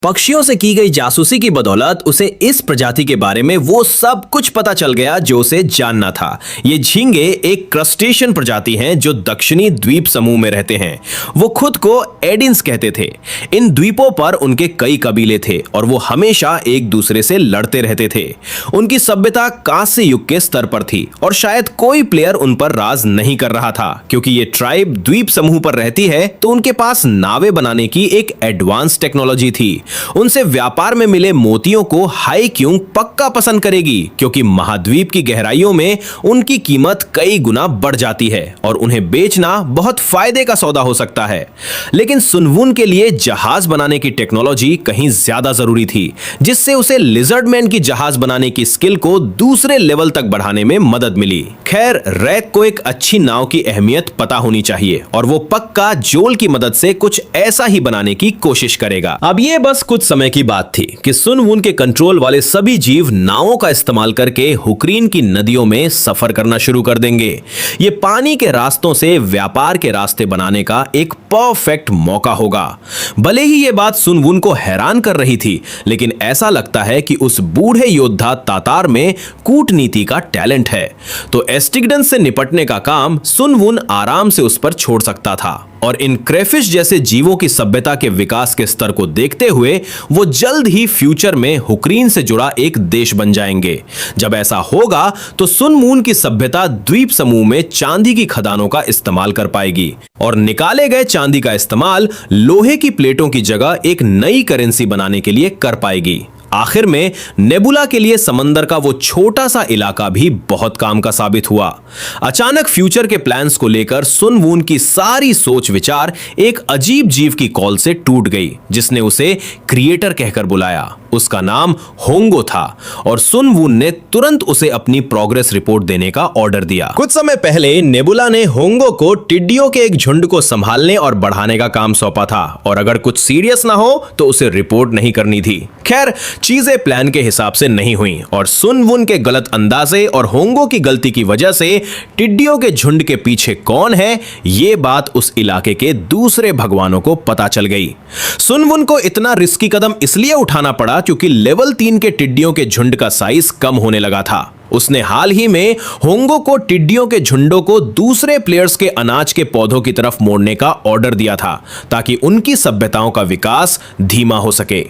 पक्षियों से की गई जासूसी की बदौलत उसे इस प्रजाति के बारे में वो सब कुछ पता चल गया जो उसे जानना था। ये झींगे एक क्रस्टेशियन प्रजाति हैं जो दक्षिणी द्वीप समूह में रहते हैं। वो खुद को एडिन्स कहते थे। इन द्वीपों पर उनके कई कबीले थे और वो हमेशा एक दूसरे से लड़ते रहते थे। उनकी सभ्यता कांस्य युग के स्तर पर थी और शायद कोई प्लेयर उन पर राज नहीं कर रहा था। क्योंकि ये ट्राइब द्वीप समूह पर रहती है तो उनके पास नावें बनाने की एक एडवांस टेक्नोलॉजी थी। उनसे व्यापार में मिले मोतियों को हाई क्यूंग पक्का पसंद करेगी क्योंकि महाद्वीप की गहराइयों में उनकी कीमत कई गुना बढ़ जाती है और उन्हें बेचना बहुत फायदे का सौदा हो सकता है। लेकिन सुनवुन के लिए जहाज बनाने की टेक्नोलॉजी कहीं ज्यादा जरूरी थी, जिससे उसे लिजर्डमैन की जहाज बनाने की स्किल को दूसरे लेवल तक बढ़ाने में मदद मिली। खैर, रैक को एक अच्छी नाव की अहमियत पता होनी चाहिए और वो पक्का जोल की मदद से कुछ ऐसा ही बनाने की कोशिश करेगा। अब ये बस कुछ समय की बात थी कि सुनवुन के कंट्रोल वाले सभी जीव नावों का इस्तेमाल करके हुक्रीन की नदियों में सफर करना शुरू कर देंगे। ये पानी के रास्तों से व्यापार के रास्ते बनाने का एक परफेक्ट मौका होगा। भले ही ये बात सुनवुन को हैरान कर रही थी, लेकिन ऐसा लगता है कि उस बूढ़े योद्धा तातार में कूटनीति का टैलेंट है, तो एस्टिगडन से निपटने का काम सुनवुन आराम से उस पर छोड़ सकता था। और इन क्रेफिश जैसे जीवों की सभ्यता के विकास के स्तर को देखते हुए वो जल्द ही फ्यूचर में हुक्रीन से जुड़ा एक देश बन जाएंगे। जब ऐसा होगा तो सुनवुन की सभ्यता द्वीप समूह में चांदी की खदानों का इस्तेमाल कर पाएगी और निकाले गए चांदी का इस्तेमाल लोहे की प्लेटों की जगह एक नई करेंसी बनाने के लिए कर पाएगी। आखिर में नेबुला के लिए समंदर का वो छोटा सा इलाका भी बहुत काम का साबित हुआ। अचानक फ्यूचर के प्लान्स को लेकर सुनवुन की सारी सोच विचार एक अजीब जीव की कॉल से टूट गई, जिसने उसे क्रिएटर कहकर बुलाया। उसका नाम होंगो था और सुनवुन ने तुरंत उसे अपनी प्रोग्रेस रिपोर्ट देने का ऑर्डर दिया। कुछ समय पहले नेबुला ने होंगो को टिड्डियों के एक झुंड को संभालने और बढ़ाने का काम सौंपा था और अगर कुछ सीरियस ना हो तो उसे रिपोर्ट नहीं करनी थी। खैर, चीजें प्लान के हिसाब से नहीं हुई और सुनवुन के गलत अंदाजे और होंगो की गलती की वजह से टिड्डियों के झुंड के पीछे कौन है, ये बात उस इलाके के दूसरे भगवानों को पता चल गई। सुनवुन को इतना रिस्की कदम इसलिए उठाना पड़ा क्योंकि लेवल 3 के टिड्डियों के झुंड का साइज कम होने लगा था। उसने हाल ही में होंगो को टिड्डियों के झुंडों को दूसरे प्लेयर्स के अनाज के पौधों की तरफ मोड़ने का ऑर्डर दिया था ताकि उनकी सभ्यताओं का विकास धीमा हो सके।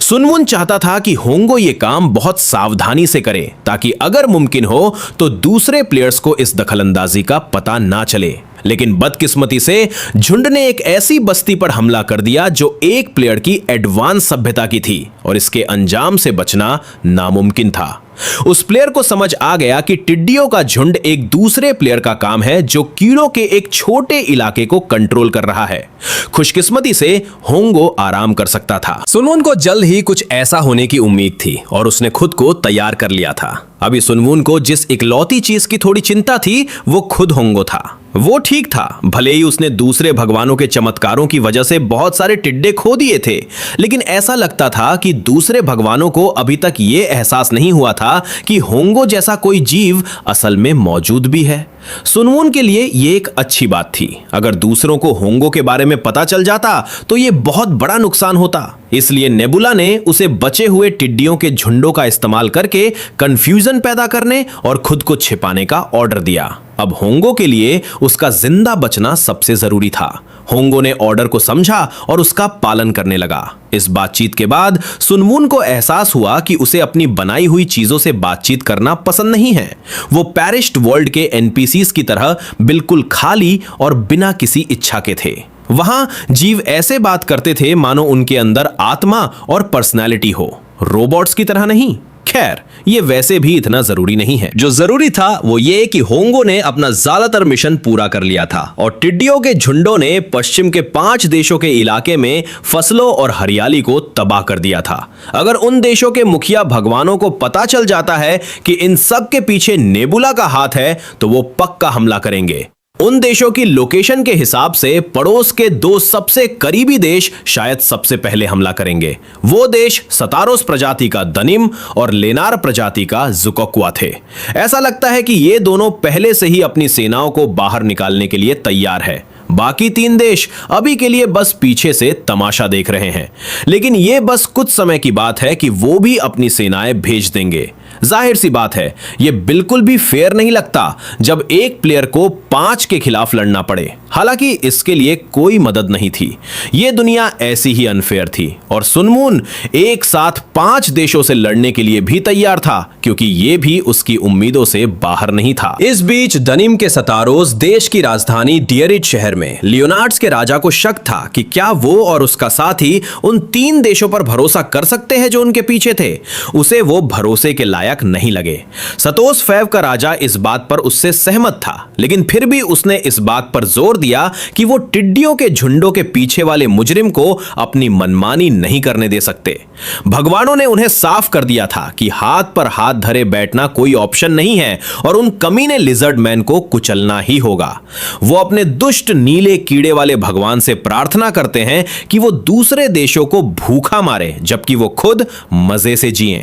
सुनवुन चाहता था कि होंगो ये काम बहुत सावधानी से करे ताकि अगर मुमकिन हो तो दूसरे प्लेयर्स को इस दखलंदाजी का पता ना चले। लेकिन बदकिस्मती से झुंड ने एक ऐसी बस्ती पर हमला कर दिया जो एक प्लेयर की एडवांस सभ्यता की थी और इसके अंजाम से बचना नामुमकिन था। उस प्लेयर को समझ आ गया कि टिड्डियों का झुंड एक दूसरे प्लेयर का काम है जो कीड़ों के एक छोटे इलाके को कंट्रोल कर रहा है। खुशकिस्मती से होंगो आराम कर सकता था। सुनवुन को जल्द ही कुछ ऐसा होने की उम्मीद थी और उसने खुद को तैयार कर लिया था। अभी सुनवुन को जिस इकलौती चीज की थोड़ी चिंता थी वो खुद होंगो था। वो ठीक था, भले ही उसने दूसरे भगवानों के चमत्कारों की वजह से बहुत सारे टिड्डे खो दिए थे, लेकिन ऐसा लगता था कि दूसरे भगवानों को अभी तक ये एहसास नहीं हुआ था कि होंगो जैसा कोई जीव असल में मौजूद भी है। सुनवुन के लिए ये एक अच्छी बात थी। अगर दूसरों को होंगो के बारे में पता चल जाता तो ये बहुत बड़ा नुकसान होता। इसलिए नेबुला ने उसे बचे हुए टिड्डियों के झुंडों का इस्तेमाल करके कंफ्यूजन पैदा करने और खुद को छिपाने का ऑर्डर दिया। अब होंगो के लिए उसका जिंदा बचना सबसे जरूरी था। होंगो ने ऑर्डर को समझा और उसका पालन करने लगा। इस बातचीत के बाद सुनवुन को एहसास हुआ कि उसे अपनी बनाई हुई चीजों से बातचीत करना पसंद नहीं है। वो पेरिश्ड वर्ल्ड के एनपीसीज की तरह बिल्कुल खाली और बिना किसी इच्छा के थे। वहां जीव ऐसे बात करते थे मानो उनके अंदर आत्मा और पर्सनैलिटी हो, रोबोट्स की तरह नहीं। खैर, ये वैसे भी इतना जरूरी नहीं है। जो जरूरी था वो ये कि होंगो ने अपना ज्यादातर मिशन पूरा कर लिया था और टिड्डियों के झुंडों ने पश्चिम के 5 देशों के इलाके में फसलों और हरियाली को तबाह कर दिया था। अगर उन देशों के मुखिया भगवानों को पता चल जाता है कि इन सब के पीछे नेबुला का हाथ है तो वो पक्का हमला करेंगे। उन देशों की लोकेशन के हिसाब से पड़ोस के 2 सबसे करीबी देश शायद सबसे पहले हमला करेंगे। वो देश सतारोस प्रजाति का दनिम और लेनार प्रजाति का जुकोक्वा थे। ऐसा लगता है कि ये दोनों पहले से ही अपनी सेनाओं को बाहर निकालने के लिए तैयार है। बाकी 3 देश अभी के लिए बस पीछे से तमाशा देख रहे हैं, लेकिन ये बस कुछ समय की बात है कि वो भी अपनी सेनाएं भेज देंगे। जाहिर सी बात है, ये बिल्कुल भी फेयर नहीं लगता जब एक प्लेयर को 5 के खिलाफ लड़ना पड़े। हालांकि इसके लिए कोई मदद नहीं थी, ये दुनिया ऐसी ही अनफेयर थी और सुन मून एक साथ 5 देशों से लड़ने के लिए भी तैयार था, क्योंकि ये भी उसकी उम्मीदों से बाहर नहीं था। इस बीच दनिम के सतारोस देश की राजधानी डियरिच शहर में लियोनार्ड्स के राजा को शक था कि क्या वो और उसका साथी उन 3 देशों पर भरोसा कर सकते हैं जो उनके पीछे थे। उसे वो भरोसे के लायक नहीं लगे। सतोस फैव का राजा इस बात पर उससे सहमत था, लेकिन फिर भी उसने इस बात पर जोर दिया कि वो टिड्डियों के झुंडों के पीछे वाले मुजरिम को अपनी मनमानी नहीं करने दे सकते। भगवानों ने उन्हें साफ कर दिया था कि हाथ पर हाथ धरे बैठना कोई ऑप्शन नहीं है और उन कमीने लिजर्ड मैन को कुचलना ही होगा। वो अपने दुष्ट नीले कीड़े वाले भगवान से प्रार्थना करते हैं कि वो दूसरे देशों को भूखा मारे, जबकि वो खुद मजे से जिएं।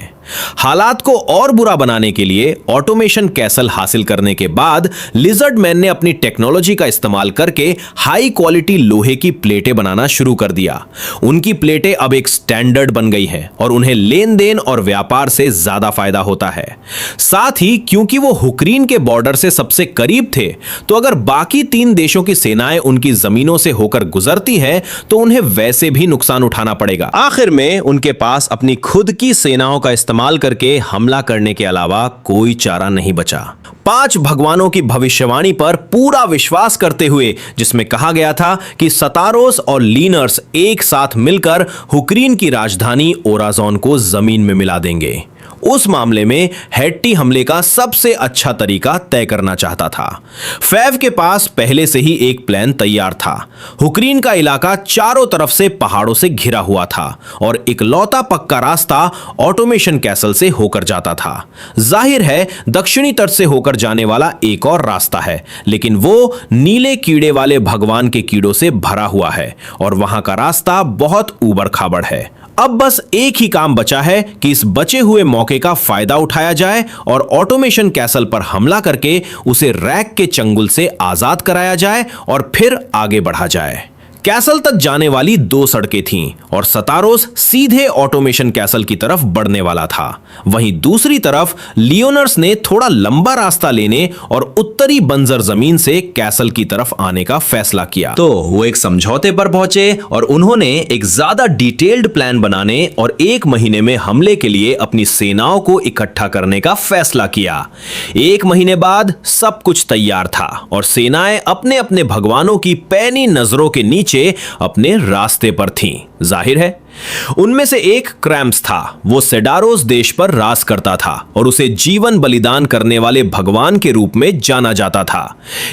हालात को और बुरा बनाने के लिए ऑटोमेशन कैसल हासिल करने के बाद लिजर्ड मैन ने अपनी टेक्नोलॉजी का इस्तेमाल करके हाई क्वालिटी लोहे की प्लेटें बनाना शुरू कर दिया। उनकी प्लेटें अब एक स्टैंडर्ड बन गई हैं और उन्हें लेन देन और व्यापार से ज्यादा फायदा होता है। साथ ही क्योंकि वो हुक्रीन के बॉर्डर से सबसे करीब थे, तो अगर बाकी 3 देशों की सेनाएं उनकी जमीनों से होकर गुजरती हैं तो उन्हें वैसे भी नुकसान उठाना पड़ेगा। आखिर में उनके पास अपनी खुद की सेनाओं का इस्तेमाल करके हमला करने के अलावा कोई चारा नहीं बचा। 5 भगवानों की भविष्यवाणी पर पूरा विश्वास करते हुए, जिसमें कहा गया था कि सतारोस और लीनर्स एक साथ मिलकर हुक्रीन की राजधानी ओराजोन को जमीन में मिला देंगे, उस मामले में हेट्टी हमले का सबसे अच्छा तरीका तय करना चाहता था। फैव के पास पहले से ही एक प्लान तैयार था। हुक्रीन का इलाका चारों तरफ से पहाड़ों से घिरा हुआ था और इकलौता पक्का रास्ता ऑटोमेशन कैसल से होकर जाता था। जाहिर है दक्षिणी तट से होकर जाने वाला एक और रास्ता है, लेकिन वो नीले कीड़े वाले भगवान के कीड़ों से भरा हुआ है और वहां का रास्ता बहुत ऊबड़ खाबड़ है। अब बस एक ही काम बचा है कि इस बचे हुए मौके का फायदा उठाया जाए और ऑटोमेशन कैसल पर हमला करके उसे रैक के चंगुल से आजाद कराया जाए और फिर आगे बढ़ा जाए। कैसल तक जाने वाली 2 सड़कें थीं और सतारोस सीधे ऑटोमेशन कैसल की तरफ बढ़ने वाला था। वहीं दूसरी तरफ लियोनर्स ने थोड़ा लंबा रास्ता लेने और उत्तरी बंजर जमीन से कैसल की तरफ आने का फैसला किया। तो वो एक समझौते पर पहुंचे और उन्होंने एक ज्यादा डिटेल्ड प्लान बनाने और 1 महीने में हमले के लिए अपनी सेनाओं को इकट्ठा करने का फैसला किया। 1 महीने बाद सब कुछ तैयार था और सेनाएं अपने अपने भगवानों की पैनी नजरों के नीचे अपने रास्ते पर थीं। जाहिर है उनमें से एक क्रैम्स था। वो सेडारोस देश पर राज करता था और उसे जीवन बलिदान करने वाले भगवान के रूप में जाना जाता था।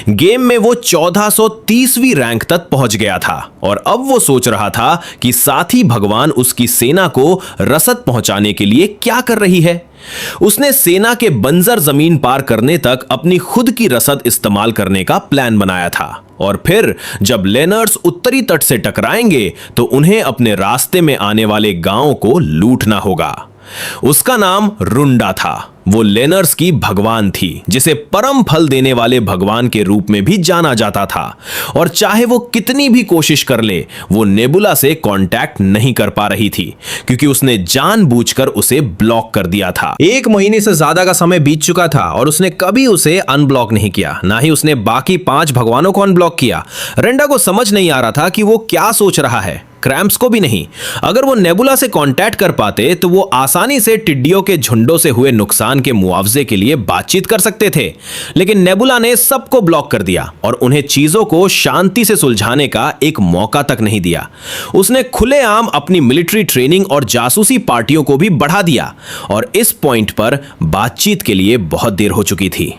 गेम में वो 1430वीं रैंक तक पहुंच गया था और अब वो सोच रहा था कि साथी भगवान उसकी सेना को रसद पहुंचाने के लिए क्या कर रही है। उसने सेना के बंजर जमीन पार करने तक अपनी खुद की रसद इस्तेमाल करने का प्लान बनाया था और फिर जब लेनर्स उत्तरी तट से टकराएंगे तो उन्हें अपने रास्ते में आने वाले गांवों को लूटना होगा। उसका नाम रुंडा था। वो लेनर्स की भगवान थी, जिसे परम फल देने वाले भगवान के रूप में भी जाना जाता था और चाहे वो कितनी भी कोशिश कर ले, वो नेबुला से कांटेक्ट नहीं कर पा रही थी क्योंकि उसने जानबूझकर उसे ब्लॉक कर दिया था। 1 महीने से ज्यादा का समय बीत चुका था और उसने कभी उसे अनब्लॉक नहीं किया, ना ही उसने बाकी 5 भगवानों को अनब्लॉक किया। रेंडा को समझ नहीं आ रहा था कि वो क्या सोच रहा है, क्रैम्स को भी नहीं। अगर वो नेबुला से कांटेक्ट कर पाते तो वो आसानी से टिड्डियों के झुंडों से हुए नुकसान के मुआवजे के लिए बातचीत कर सकते थे, लेकिन नेबुला ने सबको ब्लॉक कर दिया और उन्हें चीजों को शांति से सुलझाने का एक मौका तक नहीं दिया। उसने खुलेआम अपनी मिलिट्री ट्रेनिंग और जासूसी पार्टियों को भी बढ़ा दिया और इस पॉइंट पर बातचीत के लिए बहुत देर हो चुकी थी।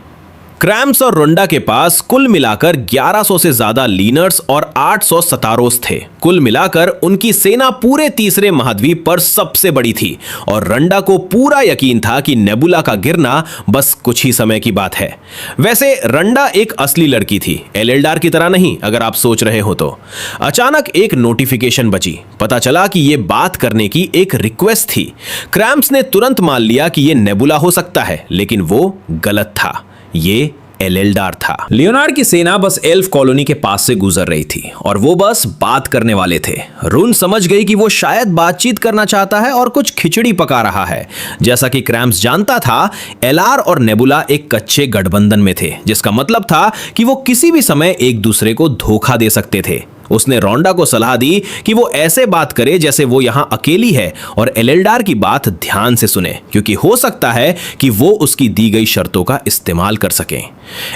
क्रैम्स और रुंडा के पास कुल मिलाकर 1100 से ज्यादा लीनर्स और 800 सतारोस थे। कुल मिलाकर उनकी सेना पूरे तीसरे महाद्वीप पर सबसे बड़ी थी और रंडा को पूरा यकीन था कि नेबुला का गिरना बस कुछ ही समय की बात है। वैसे रंडा एक असली लड़की थी, एलेल्डार की तरह नहीं, अगर आप सोच रहे हो तो। अचानक एक नोटिफिकेशन बची। पता चला कि यह बात करने की एक रिक्वेस्ट थी। क्रैम्स ने तुरंत मान लिया कि यह नेबुला हो सकता है, लेकिन वो गलत था। ये एलेल्डार था। लियोनार्ड की सेना बस एल्फ कॉलोनी के पास से गुजर रही थी और वो बस बात करने वाले थे। रून समझ गई कि वो शायद बातचीत करना चाहता है और कुछ खिचड़ी पका रहा है। जैसा कि क्रैम्स जानता था, एलार और नेबुला एक कच्चे गठबंधन में थे, जिसका मतलब था कि वो किसी भी समय एक दूसरे को धोखा दे सकते थे। उसने रोंडा को सलाह दी कि वो ऐसे बात करे जैसे वो यहां अकेली है और एलेल्डार की बात ध्यान से सुने, क्योंकि हो सकता है कि वो उसकी दी गई शर्तों का इस्तेमाल कर सके।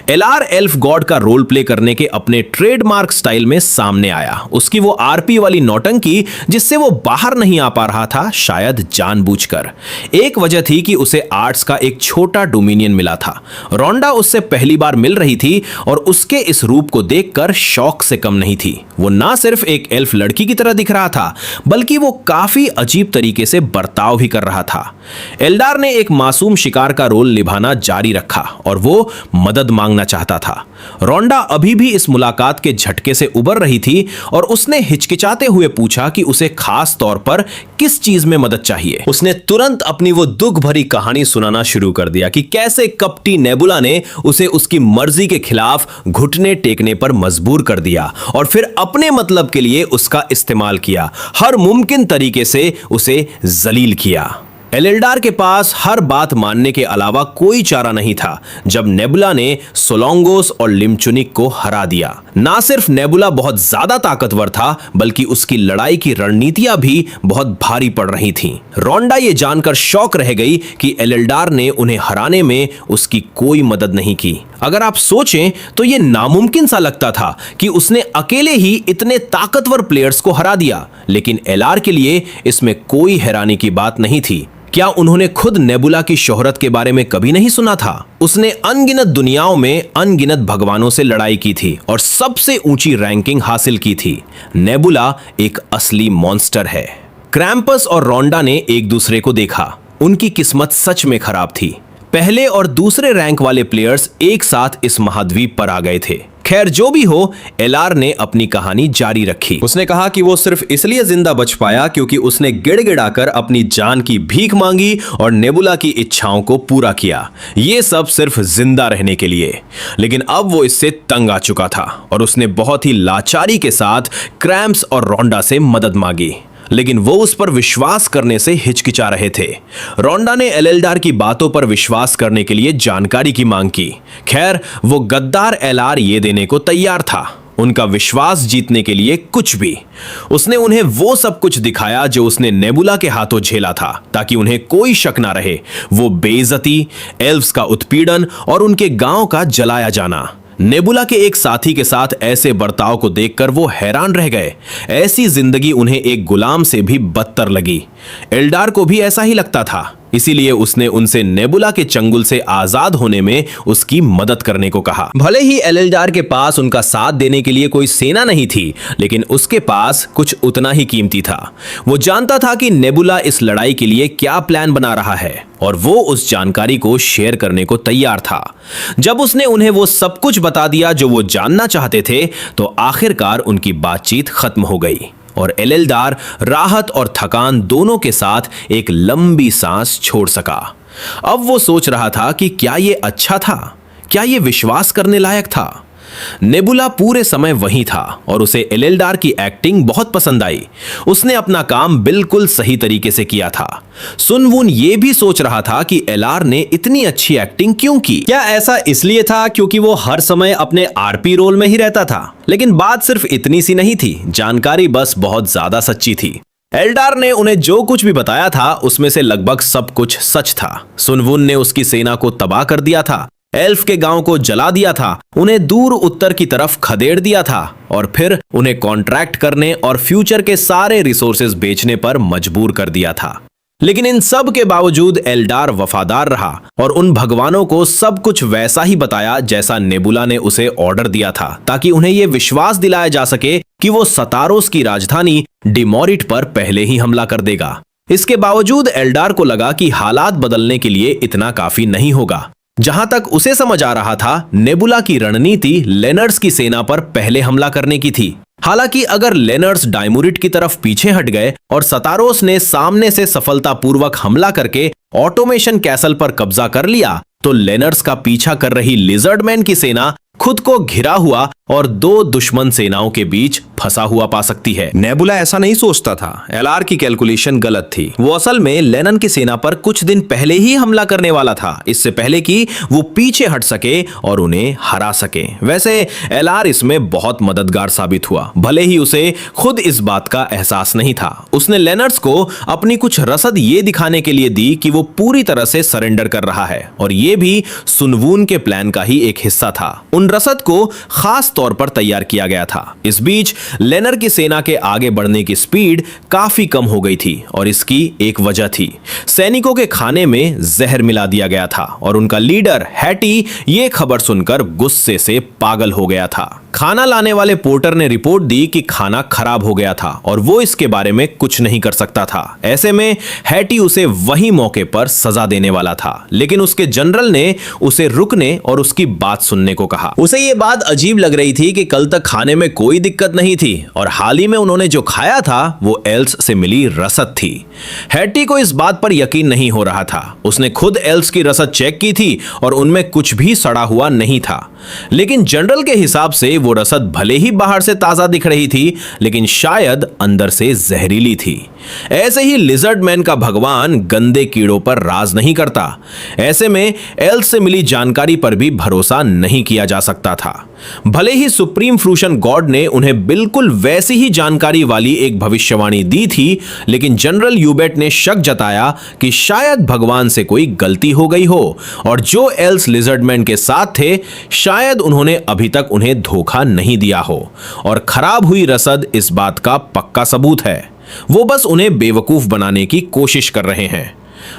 एलार एल्फ गॉड का रोल प्ले करने के अपने ट्रेडमार्क स्टाइल में सामने आया। उसकी वो आरपी वाली नौटंकी जिससे वो बाहर नहीं आ पा रहा था, शायद जानबूझकर। एक वजह थी कि उसे आर्ट्स का एक छोटा डोमिनियन मिला था। रोंडा उससे पहली बार मिल रही थी और उसके इस रूप को देखकर शौक से कम नहीं थी। वो ना सिर्फ एक एल्फ लड़की की तरह दिख रहा था, बल्कि वो काफी अजीब तरीके से बर्ताव भी कर रहा था। एल्डार ने एक मासूम शिकार का रोल निभाना जारी रखा और वो मदद मांगना चाहता था। रोंडा अभी भी इस मुलाकात के झटके से उबर रही थी और उसने हिचकिचाते हुए पूछा कि उसे खास तौर पर किस चीज में मदद चाहिए। उसने तुरंत अपनी वो दुख भरी कहानी सुनाना शुरू कर दिया कि कैसे कपटी नेबुला ने उसे उसकी मर्जी के खिलाफ घुटने टेकने पर मजबूर कर दिया और फिर अपने मतलब के लिए उसका इस्तेमाल किया, हर मुमकिन तरीके से उसे जलील किया। एलेल्डार के पास हर बात मानने के अलावा कोई चारा नहीं था जब नेबुला ने सोलोंगोस और लिमचुनिक को हरा दिया। ना सिर्फ नेबुला बहुत ज्यादा ताकतवर था, बल्कि उसकी लड़ाई की रणनीतियां भी बहुत भारी पड़ रही थीं। रोंडा ये जानकर शॉक रह गई कि एलेल्डार ने उन्हें हराने में उसकी कोई मदद नहीं की। अगर आप सोचें तो ये नामुमकिन सा लगता था कि उसने अकेले ही इतने ताकतवर प्लेयर्स को हरा दिया, लेकिन एलार के लिए इसमें कोई हैरानी की बात नहीं थी। क्या उन्होंने खुद नेबुला की शोहरत के बारे में कभी नहीं सुना था? उसने अनगिनत दुनियाओं में अनगिनत भगवानों से लड़ाई की थी और सबसे ऊंची रैंकिंग हासिल की थी। नेबुला एक असली मॉन्स्टर है। क्रैम्पस और रोंडा ने एक दूसरे को देखा। उनकी किस्मत सच में खराब थी। पहले और दूसरे रैंक वाले प्लेयर्स एक साथ इस महाद्वीप पर आ गए थे। खैर, जो भी हो, एलार ने अपनी कहानी जारी रखी। उसने कहा कि वो सिर्फ इसलिए जिंदा बच पाया क्योंकि उसने गिड़गिड़ाकर अपनी जान की भीख मांगी और नेबुला की इच्छाओं को पूरा किया। ये सब सिर्फ जिंदा रहने के लिए। लेकिन अब वो इससे तंग आ चुका था और उसने बहुत ही लाचारी के साथ क्रैम्स और रोंडा से मदद मांगी, लेकिन वो उस पर विश्वास करने से हिचकिचा रहे थे। रोंडा ने एलेल्डार की बातों पर विश्वास करने के लिए जानकारी की मांग की। खैर, वो गद्दार एलार ये देने को तैयार था, उनका विश्वास जीतने के लिए कुछ भी। उसने उन्हें वो सब कुछ दिखाया जो उसने नेबुला के हाथों झेला था, ताकि उन्हें कोई शक ना रहे। वो बेइज्जती, एल्व्स का उत्पीड़न और उनके गांव का जलाया जाना। नेबुला के एक साथी के साथ ऐसे बर्ताव को देखकर वो हैरान रह गए। ऐसी जिंदगी उन्हें एक गुलाम से भी बदतर लगी। एल्डार को भी ऐसा ही लगता था, इसीलिए उसने उनसे नेबुला के चंगुल से आजाद होने में उसकी मदद करने को कहा। भले ही एलेल्डार के पास उनका साथ देने के लिए कोई सेना नहीं थी, लेकिन उसके पास कुछ उतना ही कीमती था। वो जानता था कि नेबुला इस लड़ाई के लिए क्या प्लान बना रहा है और वो उस जानकारी को शेयर करने को तैयार था। जब उसने उन्हें वो सब कुछ बता दिया जो वो जानना चाहते थे, तो आखिरकार उनकी बातचीत खत्म हो गई और एलेल्डार राहत और थकान दोनों के साथ एक लंबी सांस छोड़ सका। अब वो सोच रहा था कि क्या ये अच्छा था, क्या ये विश्वास करने लायक था। नेबुला पूरे समय वहीं था और उसे एलेल्डार की एक्टिंग बहुत पसंद आई। उसने अपना काम बिल्कुल सही तरीके से किया था। सुनवुन ये भी सोच रहा था कि एलार ने इतनी अच्छी एक्टिंग क्यों की। क्या ऐसा इसलिए था क्योंकि वो हर समय अपने आरपी रोल में ही रहता था? लेकिन बात सिर्फ इतनी सी नहीं थी, जानकारी बस बहुत ज्यादा सच्ची थी। एल्डार ने उन्हें जो कुछ भी बताया था उसमें से लगभग सब कुछ सच था। सुनवुन ने उसकी सेना को तबाह कर दिया था, एल्फ के गांव को जला दिया था, उन्हें दूर उत्तर की तरफ खदेड़ दिया था और फिर उन्हें कॉन्ट्रैक्ट करने और फ्यूचर के सारे रिसोर्सेज बेचने पर मजबूर कर दिया था। लेकिन इन सब के बावजूद एल्डार वफादार रहा और उन भगवानों को सब कुछ वैसा ही बताया जैसा नेबुला ने उसे ऑर्डर दिया था, ताकि उन्हें यह विश्वास दिलाया जा सके कि वो सतारोस की राजधानी डिमोरिट पर पहले ही हमला कर देगा। इसके बावजूद एल्डार को लगा कि हालात बदलने के लिए इतना काफी नहीं होगा। जहां तक उसे समझ आ रहा था, नेबुला की रणनीति लेनर्स की सेना पर पहले हमला करने की थी। हालांकि अगर लेनर्स डाइमोरिट की तरफ पीछे हट गए और सतारोस ने सामने से सफलतापूर्वक हमला करके ऑटोमेशन कैसल पर कब्जा कर लिया, तो लेनर्स का पीछा कर रही लिजर्डमैन की सेना खुद को घिरा हुआ और दो दुश्मन सेनाओं के बीच फंसा हुआ पा सकती है। नेबुला ऐसा नहीं सोचता था। एलआर की कैलकुलेशन गलत थी। वो असल में लेनन की सेना पर कुछ दिन पहले ही हमला करने वाला था, इससे पहले कि वो पीछे हट सके और उन्हें हरा सके। वैसे एलआर इसमें बहुत मददगार साबित हुआ, भले ही उसे खुद इस बात का एहसास नहीं था। उसने लेनर्स को अपनी कुछ रसद ये दिखाने के लिए दी कि वो पूरी तरह से सरेंडर कर रहा है, और ये भी सुनवून के प्लान का ही एक हिस्सा था। उन रसद को खास तौर पर तैयार किया गया था। इस बीच लेनर की सेना के आगे बढ़ने की स्पीड काफी कम हो गई थी, और इसकी एक वजह थी। सैनिकों के खाने में जहर मिला दिया गया था और उनका लीडर हैटी ये खबर सुनकर गुस्से से पागल हो गया था। खाना लाने वाले पोर्टर ने रिपोर्ट दी कि खाना खराब हो गया था और वो इसके बारे में कुछ नहीं कर सकता था। ऐसे में हैटी उसे वही मौके पर सजा देने वाला था, लेकिन उसके जनरल ने उसे रुकने और उसकी बात सुनने को कहा। उसे ये बात अजीब लग रही थी कि कल तक खाने में कोई दिक्कत नहीं थी और हाल ही में उन्होंने जो खाया था वो एल्स से मिली रसद थी। हैटी को इस बात पर यकीन नहीं हो रहा था। उसने खुद एल्स की रसद चेक की थी और उनमें कुछ भी सड़ा हुआ नहीं था, लेकिन जनरल के हिसाब से वो रसद भले ही बाहर से ताजा दिख रही थी, लेकिन शायद अंदर से जहरीली थी। ऐसे ही लिजर्डमैन का भगवान गंदे कीड़ों पर राज नहीं करता। ऐसे में एल्स से मिली जानकारी पर भी भरोसा नहीं किया जा सकता था। भले ही सुप्रीम फ्रूशन गॉड ने उन्हें बिल्कुल वैसी ही जानकारी वाली एक भविष्यवाणी दी थी, लेकिन जनरल यूबेट ने शक जताया कि शायद भगवान से कोई गलती हो गई हो, और जो एल्स लिजर्डमैन के साथ थे शायद उन्होंने अभी तक उन्हें धोखा नहीं दिया हो, और खराब हुई रसद इस बात का पक्का सबूत है। वो बस उन्हें बेवकूफ बनाने की कोशिश कर रहे हैं।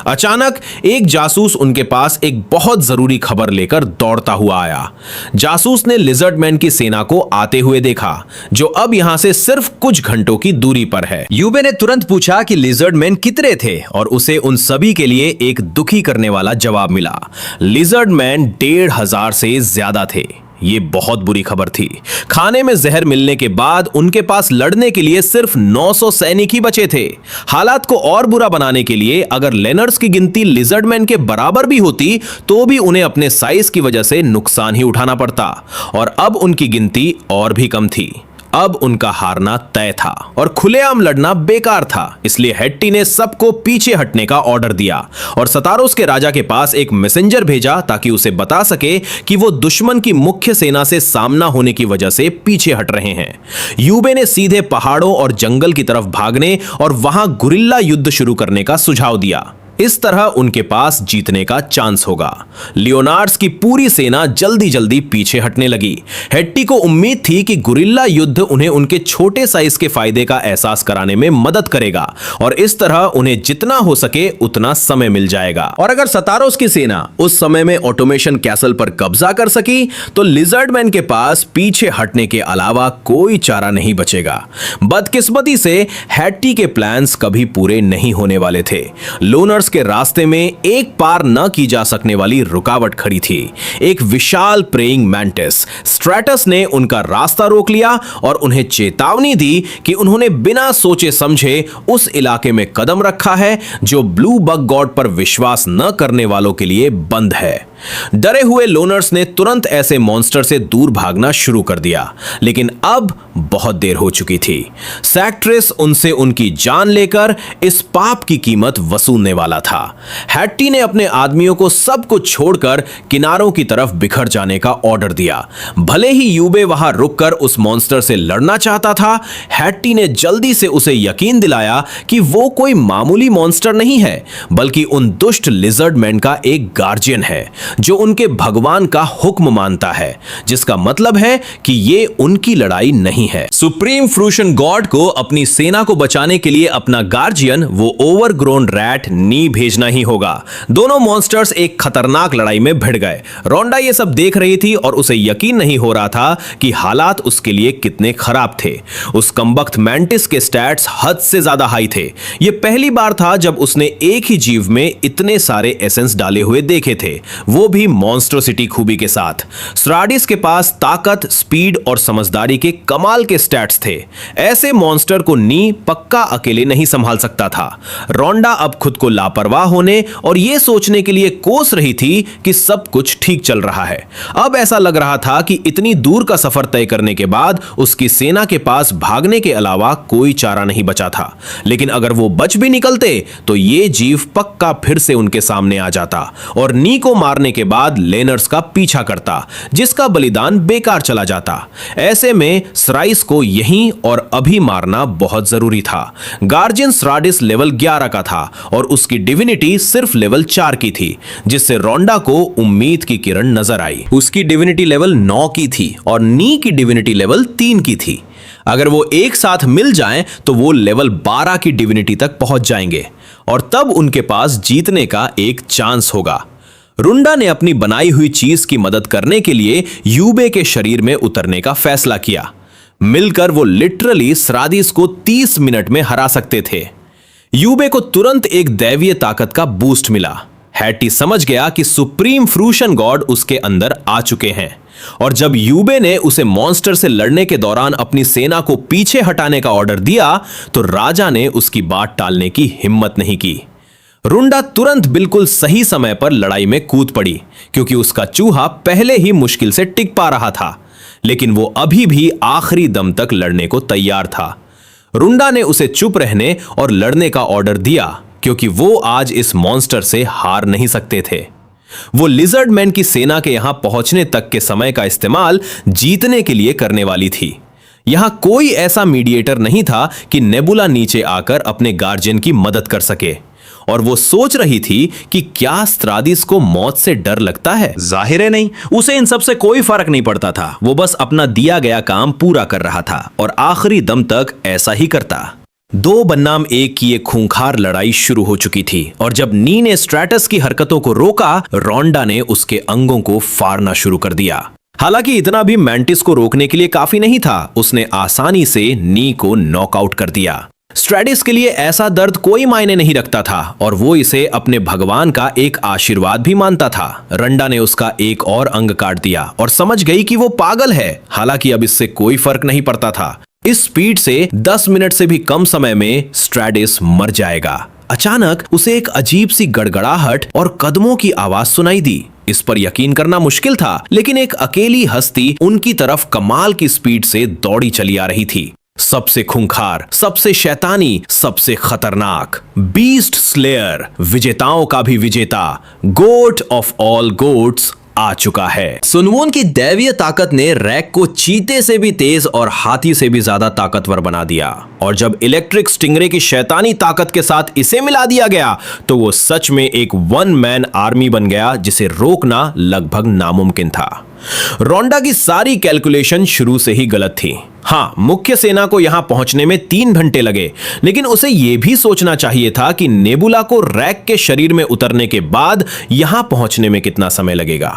अचानक एक जासूस उनके पास एक बहुत जरूरी खबर लेकर दौड़ता हुआ आया। जासूस ने लिजर्डमैन की सेना को आते हुए देखा, जो अब यहां से सिर्फ कुछ घंटों की दूरी पर है। यूबे ने तुरंत पूछा कि लिजर्डमैन कितने थे, और उसे उन सभी के लिए एक दुखी करने वाला जवाब मिला। लिजर्डमैन 1500 से ज्यादा थे। ये बहुत बुरी खबर थी। खाने में जहर मिलने के बाद उनके पास लड़ने के लिए सिर्फ 900 सैनिक ही बचे थे। हालात को और बुरा बनाने के लिए अगर लेनर्स की गिनती लिजर्डमैन के बराबर भी होती तो भी उन्हें अपने साइज की वजह से नुकसान ही उठाना पड़ता, और अब उनकी गिनती और भी कम थी। अब उनका हारना तय था और खुलेआम लड़ना बेकार था। इसलिए हैट्टी ने सबको पीछे हटने का ऑर्डर दिया और सतारोस के राजा के पास एक मैसेंजर भेजा ताकि उसे बता सके कि वो दुश्मन की मुख्य सेना से सामना होने की वजह से पीछे हट रहे हैं। यूबे ने सीधे पहाड़ों और जंगल की तरफ भागने और वहां गुरिल्ला युद्ध शुरू करने का सुझाव दिया। इस तरह उनके पास जीतने का चांस होगा। लियोनार्ड्स की पूरी सेना जल्दी जल्दी पीछे हटने लगी। हैट्टी को उम्मीद थी कि गुरिल्ला युद्ध उन्हें उनके छोटे साइज के फायदे का एहसास कराने में मदद करेगा और इस तरह उन्हें जितना हो सके उतना समय मिल जाएगा। और अगर सतारोस की सेना उस समय में ऑटोमेशन कैसल पर कब्जा कर सकी तो लिजर्डमैन के पास पीछे हटने के अलावा कोई चारा नहीं बचेगा। बदकिस्मती से हैट्टी के प्लान्स कभी पूरे नहीं होने वाले थे। लोनर्स के रास्ते में एक पार न की जा सकने वाली रुकावट खड़ी थी, एक विशाल प्रेइंग मैंटिस। स्ट्रैटस ने उनका रास्ता रोक लिया और उन्हें चेतावनी दी कि उन्होंने बिना सोचे समझे उस इलाके में कदम रखा है जो ब्लू बग गॉड पर विश्वास न करने वालों के लिए बंद है। डरे हुए लोनर्स ने तुरंत ऐसे मॉन्स्टर से दूर भागना शुरू कर दिया, लेकिन अब बहुत देर हो चुकी थी। सैक्ट्रेस उनसे उनकी जान लेकर इस पाप की कीमत वसूलने वाला था। हैट्टी ने अपने आदमियों को सब कुछ छोड़कर किनारों की तरफ बिखर जाने का ऑर्डर दिया। भले ही यूबे वहां रुककर उस मॉन्स्टर से लड़ना चाहता था, हैट्टी ने जल्दी से उसे यकीन दिलाया कि वो कोई मामूली मॉन्स्टर नहीं है, बल्कि उन दुष्ट लिजर्डमैन का एक गार्जियन है जो उनके भगवान का हुक्म मानता है, जिसका मतलब है कि ये उनकी लड़ाई नहीं है। सुप्रीम फ्रूशन गॉड को अपनी सेना को बचाने के लिए अपना गार्जियन, वो ओवरग्रोन रैट नी भेजना ही होगा। दोनों मॉन्स्टर्स एक खतरनाक लड़ाई में भिड़ गए। रोंडा ये सब देख रही थी और उसे यकीन नहीं हो रहा था कि हालात उसके लिए कितने खराब थे। उस कमबख्त मैंटिस के स्टैट्स हद से ज्यादा हाई थे। यह पहली बार था जब उसने एक ही जीव में इतने सारे एसेंस डाले हुए देखे थे, वो भी मॉन्स्ट्रोसिटी खूबी के साथ। स्ट्राडिस के पास ताकत, स्पीड और समझदारी के कमाल के स्टैट्स थे। ऐसे मॉन्स्टर को नी पक्का अकेले नहीं संभाल सकता था। रोंडा अब खुद को लापरवाह होने और यह सोचने के लिए कोस रही थी कि सब कुछ ठीक चल रहा है। अब ऐसा लग रहा था कि इतनी दूर का सफर तय करने के बाद उसकी सेना के पास भागने के अलावा कोई चारा नहीं बचा था। लेकिन अगर वो बच भी निकलते तो ये जीव पक्का फिर से उनके सामने आ जाता और नी को मारने के बाद लेनर्स का पीछा करता, जिसका बलिदान बेकार चला जाता। ऐसे में स्राइस को यहीं और अभी मारना बहुत जरूरी था। गार्जियन स्ट्राडिस लेवल 11 का था और उसकी डिविनिटी सिर्फ लेवल 4 की थी, जिससे रोंडा को उम्मीद की किरण नजर आई। उसकी डिविनिटी लेवल 9 की थी और नी की डिविनिटी लेवल 3 की थी। अगर वो एक साथ मिल जाएं तो वो लेवल 12 की डिविनिटी तक पहुंच जाएंगे और तब उनके पास जीतने का एक चांस होगा। रुंडा ने अपनी बनाई हुई चीज की मदद करने के लिए यूबे के शरीर में उतरने का फैसला किया। मिलकर वो लिटरली स्रादिस को 30 मिनट में हरा सकते थे। यूबे को तुरंत एक दैवीय ताकत का बूस्ट मिला। हैटी समझ गया कि सुप्रीम फ्रूशन गॉड उसके अंदर आ चुके हैं और जब यूबे ने उसे मॉन्स्टर से लड़ने के दौरान अपनी सेना को पीछे हटाने का ऑर्डर दिया तो राजा ने उसकी बात टालने की हिम्मत नहीं की। रुंडा तुरंत बिल्कुल सही समय पर लड़ाई में कूद पड़ी क्योंकि उसका चूहा पहले ही मुश्किल से टिक पा रहा था, लेकिन वो अभी भी आखिरी दम तक लड़ने को तैयार था। रुंडा ने उसे चुप रहने और लड़ने का ऑर्डर दिया क्योंकि वो आज इस मॉन्स्टर से हार नहीं सकते थे। वो लिजर्ड मैन की सेना के यहां पहुंचने तक के समय का इस्तेमाल जीतने के लिए करने वाली थी। यहां कोई ऐसा मीडिएटर नहीं था कि नेबुला नीचे आकर अपने गार्जियन की मदद कर सके और वो सोच रही थी कि क्या स्ट्रादिस को मौत से डर लगता है। जाहिर है नहीं, उसे इन सब से कोई फर्क नहीं पड़ता था। वो बस अपना दिया गया काम पूरा कर रहा था और आखिरी दम तक ऐसा ही करता। 2 बनाम 1 की एक खूंखार लड़ाई शुरू हो चुकी थी और जब नी ने स्ट्रैटस की हरकतों को रोका, रोंडा ने उसके अंगों को फाड़ना शुरू कर दिया। हालांकि इतना भी मैंटिस को रोकने के लिए काफी नहीं था। उसने आसानी से नी को नॉकआउट कर दिया। स्ट्रैडिस के लिए ऐसा दर्द कोई मायने नहीं रखता था और वो इसे अपने भगवान का एक आशीर्वाद भी मानता था। रंडा ने उसका एक और अंग काट दिया और समझ गई कि वो पागल है। हालांकि अब इससे कोई फर्क नहीं पड़ता था। इस स्पीड से 10 मिनट से भी कम समय में स्ट्रैडिस मर जाएगा। अचानक उसे एक अजीब सी गड़गड़ाहट और कदमों की आवाज सुनाई दी। इस पर यकीन करना मुश्किल था, लेकिन एक अकेली हस्ती उनकी तरफ कमाल की स्पीड से दौड़ी चली आ रही थी। सबसे खूंखार, सबसे शैतानी, सबसे खतरनाक बीस्ट स्लेयर, विजेताओं का भी विजेता, गोट ऑफ ऑल गोट्स आ चुका है। सुनवोन की दैवीय ताकत ने रैक को चीते से भी तेज और हाथी से भी ज्यादा ताकतवर बना दिया और जब इलेक्ट्रिक स्टिंगरे की शैतानी ताकत के साथ इसे मिला दिया गया तो वो सच में एक 1 मैन आर्मी बन गया जिसे रोकना लगभग नामुमकिन था। रोंडा की सारी कैलकुलेशन शुरू से ही गलत थी। हाँ, मुख्य सेना को यहां पहुंचने में 3 घंटे लगे, लेकिन उसे यह भी सोचना चाहिए था कि नेबुला को रैक के शरीर में उतरने के बाद यहां पहुंचने में कितना समय लगेगा।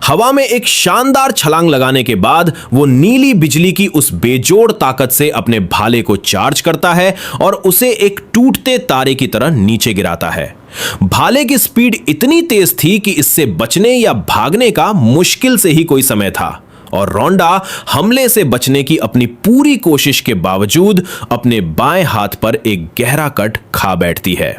हवा में एक शानदार छलांग लगाने के बाद वो नीली बिजली की उस बेजोड़ ताकत से अपने भाले को चार्ज करता है और उसे एक टूटते तारे की तरह नीचे गिराता है। भाले की स्पीड इतनी तेज थी कि इससे बचने या भागने का मुश्किल से ही कोई समय था और रोंडा हमले से बचने की अपनी पूरी कोशिश के बावजूद अपने बाएं हाथ पर एक गहरा कट खा बैठती है।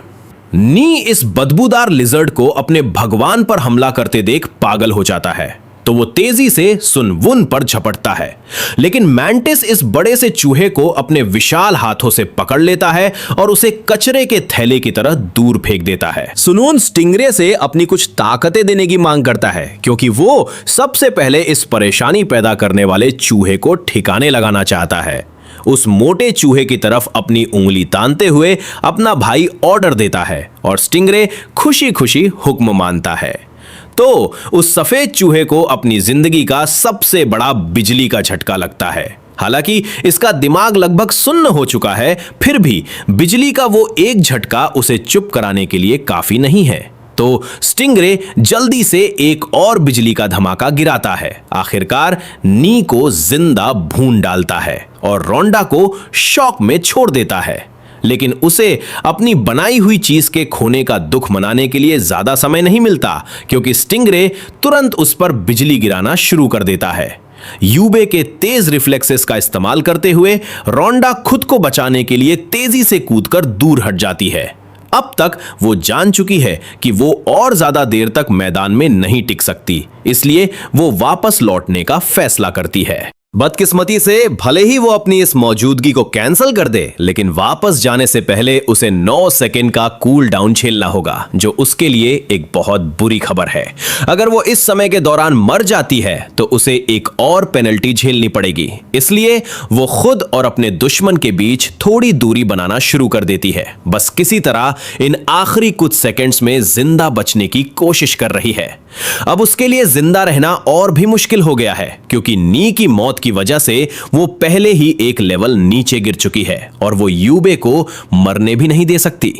नी इस बदबूदार लिजर्ड को अपने भगवान पर हमला करते देख पागल हो जाता है तो वो तेजी से सुनवुन पर झपटता है, लेकिन मैंटिस इस बड़े से चूहे को अपने विशाल हाथों से पकड़ लेता है और उसे कचरे के थैले की तरह दूर फेंक देता है। सुनवुन स्टिंगरे से अपनी कुछ ताकतें देने की मांग करता है क्योंकि वो सबसे पहले इस परेशानी पैदा करने वाले चूहे को ठिकाने लगाना चाहता है। उस मोटे चूहे की तरफ अपनी उंगली तानते हुए अपना भाई ऑर्डर देता है और स्टिंगरे खुशी खुशी हुक्म मानता है। तो उस सफेद चूहे को अपनी जिंदगी का सबसे बड़ा बिजली का झटका लगता है। हालांकि इसका दिमाग लगभग सुन्न हो चुका है, फिर भी बिजली का वो एक झटका उसे चुप कराने के लिए काफी नहीं है। तो स्टिंगरे जल्दी से एक और बिजली का धमाका गिराता है। आखिरकार नी को जिंदा भून डालता है और रोंडा को शॉक में छोड़ देता है। लेकिन उसे अपनी बनाई हुई चीज के खोने का दुख मनाने के लिए ज्यादा समय नहीं मिलता, क्योंकि स्टिंगरे तुरंत उस पर बिजली गिराना शुरू कर देता है। यूबे के तेज रिफ्लेक्सेस का इस्तेमाल करते हुए रोंडा खुद को बचाने के लिए तेजी से कूदकर दूर हट जाती है। अब तक वो जान चुकी है कि वो और ज्यादा देर तक मैदान में नहीं टिक सकती, इसलिए वो वापस लौटने का फैसला करती है। बदकिस्मती से भले ही वो अपनी इस मौजूदगी को कैंसिल कर दे, लेकिन वापस जाने से पहले उसे 9 सेकंड का कूल डाउन झेलना होगा, जो उसके लिए एक बहुत बुरी खबर है। अगर वो इस समय के दौरान मर जाती है तो उसे एक और पेनल्टी झेलनी पड़ेगी, इसलिए वो खुद और अपने दुश्मन के बीच थोड़ी दूरी बनाना शुरू कर देती है, बस किसी तरह इन आखिरी कुछ सेकंड्स में जिंदा बचने की कोशिश कर रही है। अब उसके लिए जिंदा रहना और भी मुश्किल हो गया है, क्योंकि नी की मौत की वजह से वो पहले ही एक लेवल नीचे गिर चुकी है और वो यूबे को मरने भी नहीं दे सकती।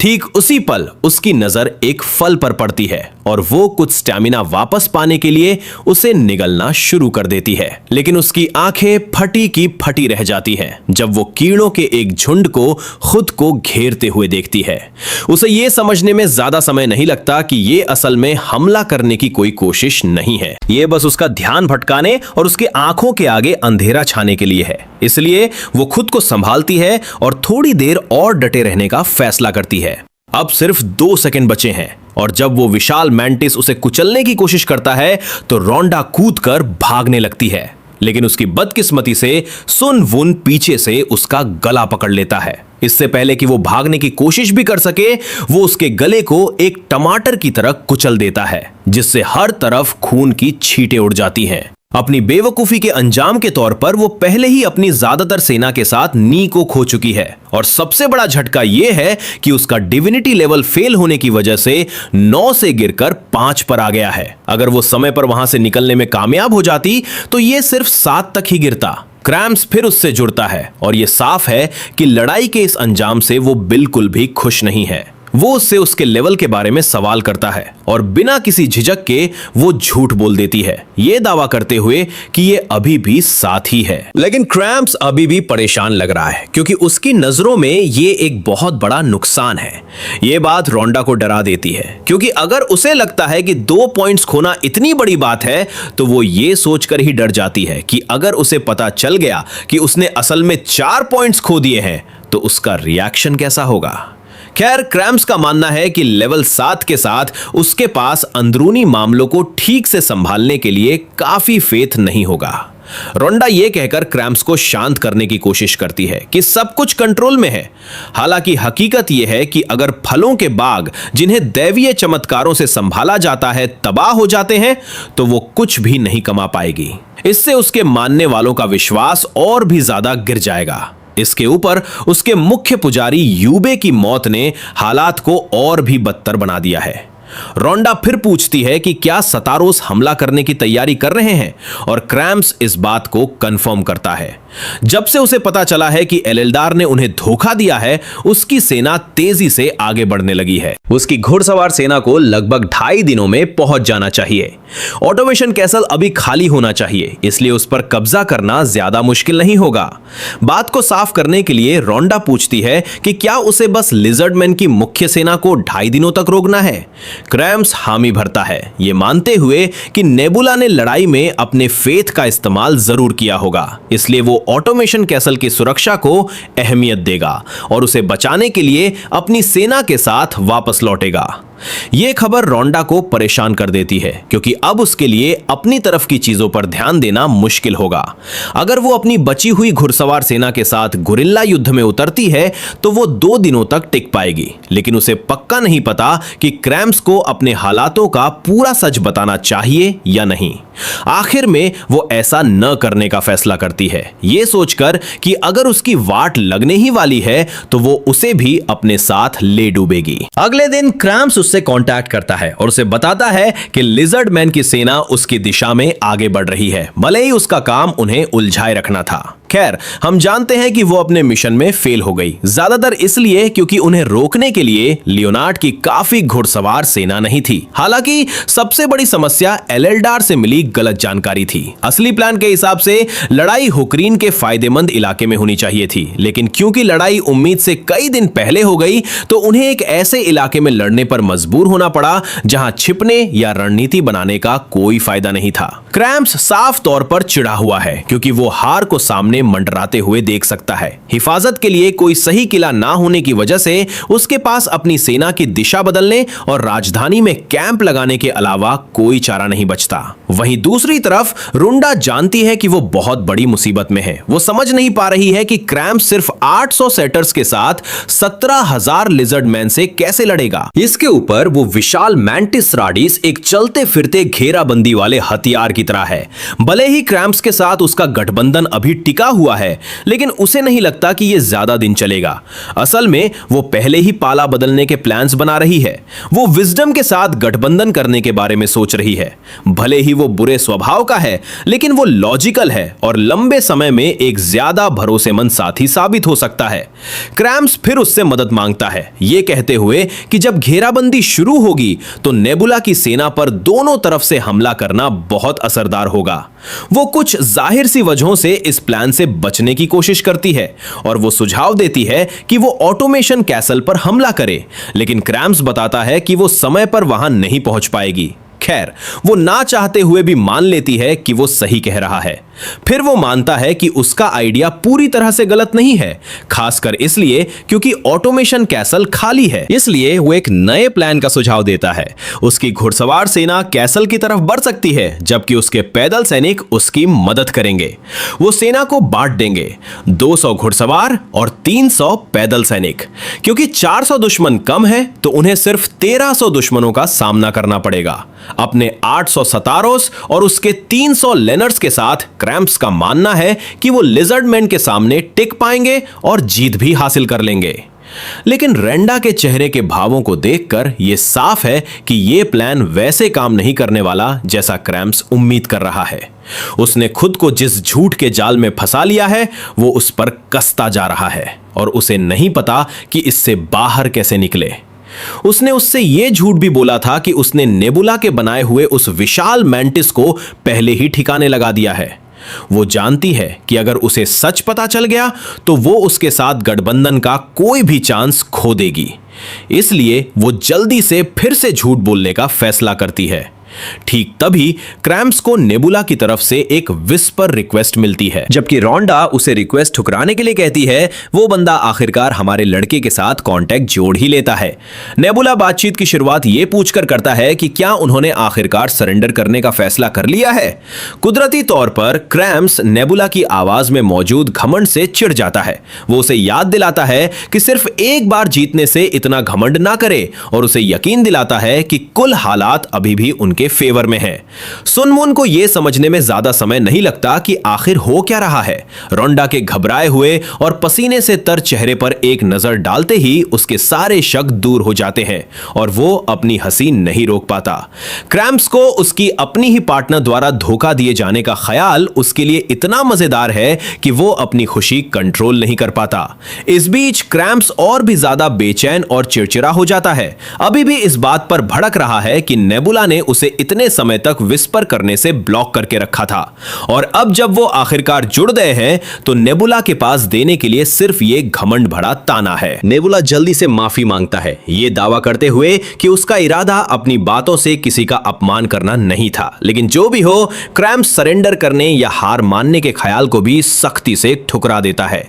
ठीक उसी पल उसकी नजर एक फल पर पड़ती है और वो कुछ स्टैमिना वापस पाने के लिए उसे निगलना शुरू कर देती है, लेकिन उसकी आंखें फटी की फटी रह जाती हैं जब वो कीड़ों के एक झुंड को खुद को घेरते हुए देखती है। उसे यह समझने में ज्यादा समय नहीं लगता कि ये असल में हमला करने की कोई कोशिश नहीं है, ये बस उसका ध्यान भटकाने और उसके आंखों के आगे अंधेरा छाने के लिए है। इसलिए वो खुद को संभालती है और थोड़ी देर और डटे रहने का फैसला करती है। अब सिर्फ 2 सेकंड बचे हैं और जब वो विशाल मैंटिस उसे कुचलने की कोशिश करता है तो रोंडा कूदकर भागने लगती है, लेकिन उसकी बदकिस्मती से सुन वुन पीछे से उसका गला पकड़ लेता है। इससे पहले कि वो भागने की कोशिश भी कर सके, वो उसके गले को एक टमाटर की तरह कुचल देता है, जिससे हर तरफ खून की छींटें उड़ जाती हैं। अपनी बेवकूफी के अंजाम के तौर पर वो पहले ही अपनी ज्यादातर सेना के साथ नी को खो चुकी है, और सबसे बड़ा झटका यह है कि उसका डिविनिटी लेवल फेल होने की वजह से 9 से गिरकर 5 पर आ गया है। अगर वो समय पर वहां से निकलने में कामयाब हो जाती तो ये सिर्फ 7 तक ही गिरता। क्रैम्स फिर उससे जुड़ता है और यह साफ है कि लड़ाई के इस अंजाम से वो बिल्कुल भी खुश नहीं है। वो उससे उसके लेवल के बारे में सवाल करता है और बिना किसी झिझक के वो झूठ बोल देती है, ये दावा करते हुए कि ये अभी भी साथ ही है। लेकिन क्रैम्प्स अभी भी परेशान लग रहा है, क्योंकि उसकी नजरों में ये एक बहुत बड़ा नुकसान है। ये बात रोंडा को डरा देती है, क्योंकि अगर उसे लगता है कि 2 पॉइंट्स खोना इतनी बड़ी बात है तो वो ये सोचकर ही डर जाती है कि अगर उसे पता चल गया कि उसने असल में 4 पॉइंट्स खो दिए हैं तो उसका रिएक्शन कैसा होगा। खैर, क्रैम्प्स का मानना है कि लेवल 7 के साथ उसके पास अंदरूनी मामलों को ठीक से संभालने के लिए काफी फेथ नहीं होगा। रोंडा ये कहकर क्रैम्प्स को शांत करने की कोशिश करती है कि सब कुछ कंट्रोल में है। हालांकि हकीकत यह है कि अगर फलों के बाग, जिन्हें दैवीय चमत्कारों से संभाला जाता है, तबाह हो जाते हैं तो वो कुछ भी नहीं कमा पाएगी। इससे उसके मानने वालों का विश्वास और भी ज्यादा गिर जाएगा। इसके ऊपर उसके मुख्य पुजारी यूबे की मौत ने हालात को और भी बदतर बना दिया है। रोंडा फिर पूछती है कि क्या सतारोस हमला करने की तैयारी कर रहे हैं, और क्रैम्प्स इस बात को कंफर्म करता है। जब से उसे पता चला है कि एलेल्डार ने उन्हें धोखा दिया है, उसकी सेना तेजी से आगे बढ़ने लगी है। उसकी घुड़सवार सेना को लगभग 2.5 दिनों में पहुंच जाना चाहिए। ऑटोमेशन कैसल अभी खाली होना चाहिए, इसलिए उस पर कब्जा करना ज्यादा मुश्किल नहीं होगा। बात को साफ करने के लिए रोंडा पूछती है कि क्या उसे बस लिजर्डमैन की मुख्य सेना को 2.5 दिनों तक रोकना है। क्रैम्प्स हामी भरता है, ये मानते हुए कि नेबुला ने लड़ाई में अपने फेथ का इस्तेमाल जरूर किया होगा, इसलिए वो ऑटोमेशन कैसल की सुरक्षा को अहमियत देगा और उसे बचाने के लिए अपनी सेना के साथ वापस लौटेगा। यह खबर रोंडा को परेशान कर देती है, क्योंकि अब उसके लिए अपनी तरफ की चीजों पर ध्यान देना मुश्किल होगा। अगर वो अपनी बची हुई घुड़सवार सेना के साथ गुरिल्ला युद्ध में उतरती है तो वो 2 दिनों तक टिक पाएगी, लेकिन उसे पक्का नहीं पता कि क्रैम्प्स को अपने हालातों का पूरा सच बताना चाहिए या नहीं। आखिर में वो ऐसा न करने का फैसला करती है, ये सोचकर कि अगर उसकी वाट लगने ही वाली है तो वो उसे भी अपने साथ ले डूबेगी। अगले दिन क्रैम्प्स उससे कांटेक्ट करता है और उसे बताता है कि लिजर्ड मैन की सेना उसकी दिशा में आगे बढ़ रही है, भले ही उसका काम उन्हें उलझाए रखना था। खैर, हम जानते हैं कि वो अपने मिशन में फेल हो गई, ज्यादातर इसलिए क्योंकि उन्हें रोकने के लिए लियोनार्ड की काफी घुड़सवार सेना नहीं थी। हालांकि सबसे बड़ी समस्या एलेल्डार से मिली गलत जानकारी थी। असली प्लान के हिसाब से लड़ाई हुकरीन के फायदेमंद इलाके में होनी चाहिए थी, लेकिन क्योंकि लड़ाई उम्मीद से कई दिन पहले हो गई तो उन्हें एक ऐसे इलाके में लड़ने पर मजबूर होना पड़ा जहां छिपने या रणनीति बनाने का कोई फायदा नहीं था। क्रैम्स साफ तौर पर चिढ़ा हुआ है क्योंकि वो हार को सामने मंडराते हुए देख सकता है। हिफाजत के लिए कोई सही किला ना होने की वजह से उसके पास अपनी सेना की दिशा बदलने और राजधानी में कैंप लगाने के अलावा कोई चारा नहीं बचता। वहीं दूसरी तरफ रुंडा जानती है कि वो बहुत बड़ी मुसीबत में है। वो समझ नहीं पा रही है कि क्रैम्स सिर्फ 800 सेटर्स के साथ 17,000 लिजर्ड मैन से कैसे लड़ेगा। इसके ऊपर वो विशाल मैंटिस राडिस एक चलते फिरते घेराबंदी वाले हथियार की तरह है। भले ही क्रैम्स के साथ उसका गठबंधन अभी टिका हुआ है, लेकिन उसे नहीं लगता कि यह ज्यादा दिन चलेगा। असल में वो पहले ही पाला बदलने के प्लान्स बना रही है। वो विजडम के साथ गठबंधन करने के बारे में सोच रही है। भले ही वो बुरे स्वभाव का है, लेकिन वो लॉजिकल है और लंबे समय में एक ज्यादा भरोसेमंद साथी साबित हो सकता है। क्रैम्स फिर उससे मदद मांगता है, ये कहते हुए कि जब घेराबंदी शुरू होगी तो नेबुला की सेना पर दोनों तरफ से हमला करना बहुत असरदार होगा। वो कुछ जाहिर सी वजहों से इस प्लान से बचने की कोशिश करती है और वो सुझाव देती है कि वो ऑटोमेशन कैसल पर हमला करे, लेकिन क्रैम्स बताता है कि वो समय पर वहां नहीं पहुंच पाएगी। खैर, वो ना चाहते हुए भी मान लेती है कि वो सही कह रहा है। फिर वो मानता है कि उसका आइडिया पूरी तरह से गलत नहीं है, खासकर इसलिए क्योंकि ऑटोमेशन कैसल खाली है। इसलिए वो एक नए प्लान का सुझाव देता है। उसकी घुड़सवार सेना कैसल की तरफ बढ़ सकती है, जबकि उसके पैदल सैनिक उसकी मदद करेंगे। वो सेना को बांट देंगे, 200 घुड़सवार और 300 पैदल सैनिक। क्योंकि 400 दुश्मन कम है तो उन्हें सिर्फ 1300 दुश्मनों का सामना करना पड़ेगा। अपने 800 सतारोस और उसके 300 लेनर्स के साथ क्रैम्स का मानना है कि वो लिजर्डमैन के सामने टिक पाएंगे और जीत भी हासिल कर लेंगे। लेकिन रेंडा के चेहरे के भावों को देखकर यह साफ है कि यह प्लान वैसे काम नहीं करने वाला जैसा क्रैम्स उम्मीद कर रहा है। उसने खुद को जिस झूठ के जाल में फंसा लिया है वो उस पर कसता जा रहा है और उसे नहीं पता कि इससे बाहर कैसे निकले। उसने उससे यह झूठ भी बोला था कि उसने नेबुला के बनाए हुए उस विशाल मैंटिस को पहले ही ठिकाने लगा दिया है। वो जानती है कि अगर उसे सच पता चल गया तो वो उसके साथ गठबंधन का कोई भी चांस खो देगी। इसलिए वो जल्दी से फिर से झूठ बोलने का फैसला करती है। ठीक तभी क्रैम्स को नेबुला की तरफ से एक विस्पर रिक्वेस्ट मिलती है। जबकि रोंडा उसे रिक्वेस्ट ठुकराने के लिए कहती है, वो बंदा आखिरकार हमारे लड़के के साथ कांटेक्ट जोड़ ही लेता है। नेबुला बातचीत की शुरुआत ये पूछकर करता है कि क्या उन्होंने आखिरकार सरेंडर करने का फैसला कर लिया है। कुदरती तौर पर क्रैम्स नेबुला की आवाज में मौजूद घमंड से चिढ़ जाता है। वो उसे याद दिलाता है कि सिर्फ एक बार जीतने से इतना घमंड ना करे और उसे यकीन दिलाता है कि कुल हालात अभी भी उनके फेवर में है। सुन मून को यह समझने में ज्यादा समय नहीं लगता कि आखिर हो क्या रहा है। रोंडा के घबराए हुए और पसीने से तर चेहरे पर एक नजर डालते ही उसके सारे शक दूर हो जाते हैं और वो अपनी हंसी नहीं रोक पाता। क्रैम्स को उसकी अपनी ही पार्टनर द्वारा धोखा दिए जाने का ख्याल उसके लिए इतना मजेदार है कि वो अपनी खुशी कंट्रोल नहीं कर पाता। इस बीच क्रैम्स और भी ज्यादा बेचैन और चिड़चिड़ा हो जाता है। अभी भी इस बात पर भड़क रहा है कि नेबुला ने उसे इतने समय तक विस्पर करने से ब्लॉक करके रखा था और अब जब वो आखिरकार जुड़ गए हैं तो नेबुला के पास देने के लिए सिर्फ ये घमंड भरा ताना है। नेबुला जल्दी से माफी मांगता है, ये दावा करते हुए कि उसका इरादा अपनी बातों से किसी का अपमान करना नहीं था। लेकिन जो भी हो, क्रैम्स सरेंडर करने या हार मानने के ख्याल को भी सख्ती से ठुकरा देता है।